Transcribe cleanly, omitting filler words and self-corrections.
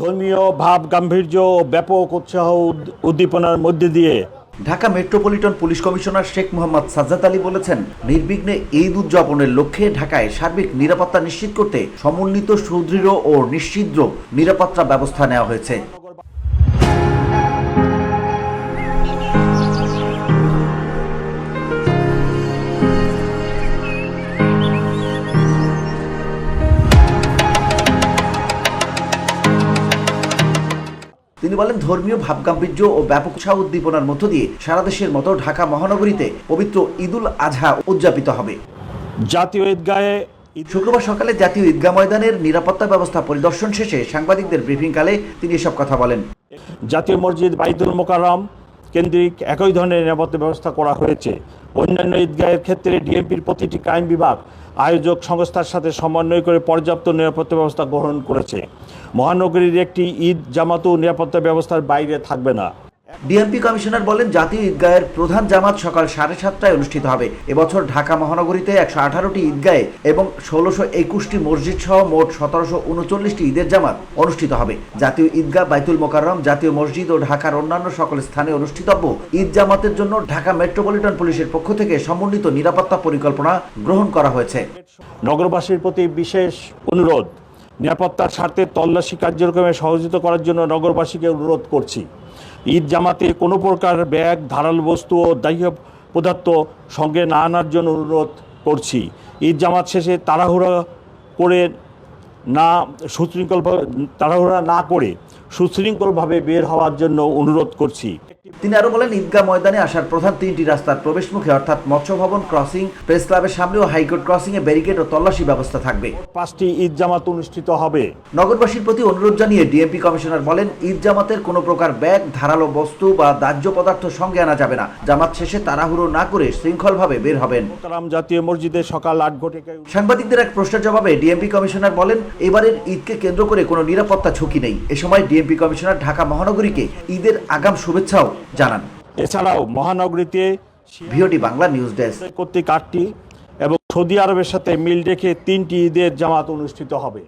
ধর্মীয় ভাব গাম্ভীর্য ও ব্যাপক উৎসাহ উদ্দীপনার মধ্যে দিয়ে Dhaka metropolitan police commissioner Sheikh Mohammad Sajjad Ali বলেছেন, নির্বিঘ্নে ঈদ উদযাপনের লক্ষ্যে ঢাকায় সার্বিক নিরাপত্তা নিশ্চিত করতে সমন্বিত, সুদৃঢ় ও নিশ্ছিদ্র নিরাপত্তা ব্যবস্থা নেওয়া হয়েছে। তিনি বলেন, ধর্মীয় ভাবগাম্ভীর্য ও ব্যাপক উৎসাহ উদ্দীপনার মধ্য দিয়ে সারা দেশের মতো ঢাকা মহানগরীতে পবিত্র ঈদুল আজহা উদযাপিত হবে। জাতীয় ঈদগাহে শুক্রবার সকালে জাতীয় ঈদগাহ ময়দানের নিরাপত্তা ব্যবস্থা পরিদর্শন শেষে সাংবাদিকদের ব্রিফিংকালে তিনি এসব কথা বলেন। জাতীয় মসজিদ বাইতুল মোকাররম কেন্দ্রিক একই ধরনের নিরাপত্তা ব্যবস্থা করা হয়েছে। অন্যান্য ঈদগাহের ক্ষেত্রে ডিএমপির প্রতিটি ক্রাইম বিভাগ আয়োজক সংস্থার সাথে সমন্বয় করে পর্যাপ্ত নিরাপত্তা ব্যবস্থা গ্রহণ করেছে। মহানগরীর একটি ঈদ জামাতও নিরাপত্তা ব্যবস্থার বাইরে থাকবে না। ডিএমপি কমিশনার বলেন, জাতীয় ঈদগাহের প্রধান জামাত সকাল 7:30টায় অনুষ্ঠিত হবে। এবছর ঢাকা মহানগরীতে 118টি ঈদগাহে এবং 1621টি মসজিদ সহ মোট 1739টি ঈদের জামাত অনুষ্ঠিত হবে। জাতীয় ঈদগাহ, বাইতুল মোকাররম, জাতীয় মসজিদ ও ঢাকার অন্যান্য সকল স্থানে অনুষ্ঠিতব্য ঈদ জামাতের জন্য ঢাকা মেট্রোপলিটন পুলিশের পক্ষ থেকে সমন্বিত নিরাপত্তা পরিকল্পনা গ্রহণ করা হয়েছে। নগরবাসীর প্রতি বিশেষ অনুরোধ, নিরাপত্তার স্বার্থে তল্লাশি কার্যক্রমে সহযোগিতা করার জন্য নগরবাসীকে অনুরোধ করছি। ঈদ জামাতে কোনো প্রকার ব্যাগ, ধারালো বস্তু ও দাহ্য পদার্থ সঙ্গে না আনার জন্য অনুরোধ করছি। ঈদ জামাত শেষে তাড়াহুড়া না করে সুশৃঙ্খলভাবে বের হওয়ার জন্য অনুরোধ করছি। তিনি আরো বলেন, ঈদগাহ ময়দানে আসার প্রধান 3টি রাস্তার প্রবেশমুখে অর্থাৎ মৎস্য ভবন ক্রসিং, প্রেস ক্লাবের সামনে ও হাইকোর্ট ক্রসিং এ ব্যারিকেড ও তল্লাশি ব্যবস্থা থাকবে। 5টি ঈদ জামাত অনুষ্ঠিত হবে। নগরবাসীর প্রতি অনুরোধ জানিয়ে ডিএমপি কমিশনার বলেন, ঈদ জামাতের কোনো প্রকার ব্যাগ, ধারালো বস্তু বা দাহ্য পদার্থ সঙ্গে আনা যাবে না। জামাত শেষে তাড়াহুড়ো না করে শৃঙ্খলভাবে বের হবেন। জাতীয় মসজিদে সকাল 8 ঘটিকায় সাংবাদিকদের এক প্রশ্নের জবাবে ডিএমপি কমিশনার বলেন, এবারের ঈদকে কেন্দ্র করে কোনো নিরাপত্তা ঝুঁকি নেই। এ সময় ডিএমপি কমিশনার ঢাকা মহানগরীকে ঈদের আগাম শুভেচ্ছাও জানান। এছাড়াও মহানগরীতে ভিওডি বাংলা নিউজ ডেস্ক কর্তৃক 8টি এবং সৌদি আরবের সাথে মিল রেখে 3টি ঈদের জামাত অনুষ্ঠিত হবে।